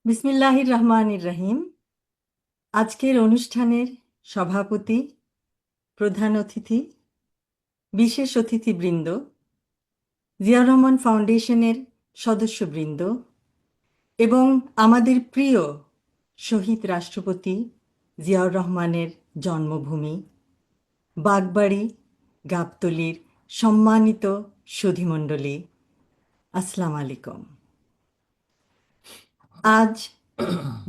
বিসমিল্লাহির রহমানির রহিম। আজকের অনুষ্ঠানের সভাপতি, প্রধান অতিথি, বিশেষ অতিথিবৃন্দ, জিয়াউর রহমান ফাউন্ডেশনের সদস্যবৃন্দ এবং আমাদের প্রিয় শহীদ রাষ্ট্রপতি জিয়াউর রহমানের জন্মভূমি বাগবাড়ি গাবতলীর সম্মানিত সুধীমণ্ডলী, আসসালামু আলাইকুম। আজ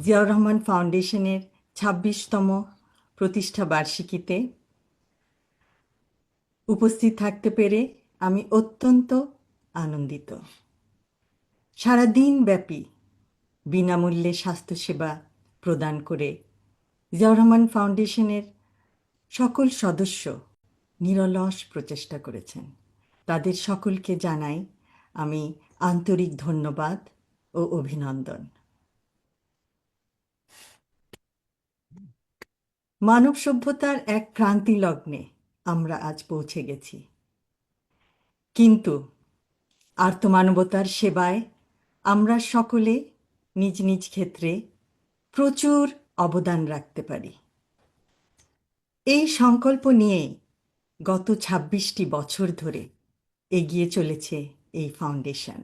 জিয়াউর রহমান ফাউন্ডেশনের ২৬তম প্রতিষ্ঠা বার্ষিকীতে উপস্থিত থাকতে পেরে আমি অত্যন্ত আনন্দিত। সারা দিন ব্যাপী বিনামূল্যে স্বাস্থ্যসেবা প্রদান করে জিয়াউর রহমান ফাউন্ডেশনের সকল সদস্য নিরলস প্রচেষ্টা করেছেন। তাদের সকলকে জানাই আমি আন্তরিক ধন্যবাদ ও অভিনন্দন। মানব সভ্যতার এক ক্রান্তি লগ্নে আমরা আজ পৌঁছে গেছি, কিন্তু আর্তমানবতার সেবায় আমরা সকলে নিজ নিজ ক্ষেত্রে প্রচুর অবদান রাখতে পারি। এই সংকল্প নিয়েই গত ২৬টি বছর ধরে এগিয়ে চলেছে এই ফাউন্ডেশন।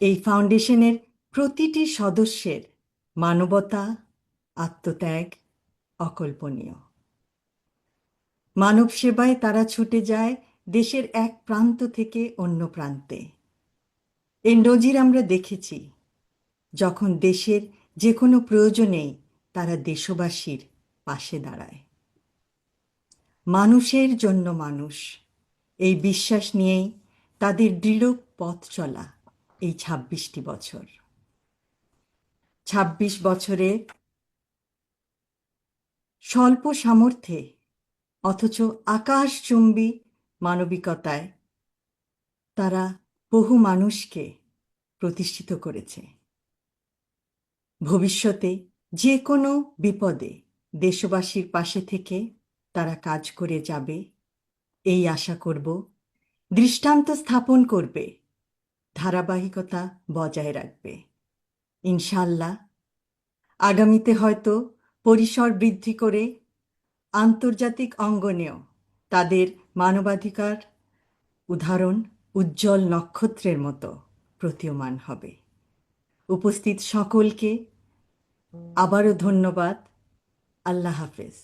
এই ফাউন্ডেশনের প্রতিটি সদস্যের মানবতা, আত্মত্যাগ অকল্পনীয়। মানব সেবায় তারা ছুটে যায় দেশের এক প্রান্ত থেকে অন্য প্রান্তে। এর নজির আমরা দেখেছি, যখন দেশের যে কোনো প্রয়োজনেই তারা দেশবাসীর পাশে দাঁড়ায়। মানুষের জন্য মানুষ, এই বিশ্বাস নিয়েই তাদের দৃঢ় পথ চলা এই ২৬টি বছর। ২৬ বছরে স্বল্প সামর্থ্যে অথচ আকাশচুম্বী মানবিকতায় তারা বহু মানুষকে প্রতিষ্ঠিত করেছে। ভবিষ্যতে যে কোনো বিপদে দেশবাসীর পাশে থেকে তারা কাজ করে যাবে এই আশা করব, দৃষ্টান্ত স্থাপন করবে, ধারাবাহিকতা বজায় রাখবে। ইনশাআল্লাহ আগামীতে হয়তো পরিসর বৃদ্ধি করে আন্তর্জাতিক অঙ্গনেও তাদের মানবাধিকার উদাহরণ উজ্জ্বল নক্ষত্রের মতো প্রতীয়মান হবে। উপস্থিত সকলকে আবারও ধন্যবাদ। আল্লাহ হাফেজ।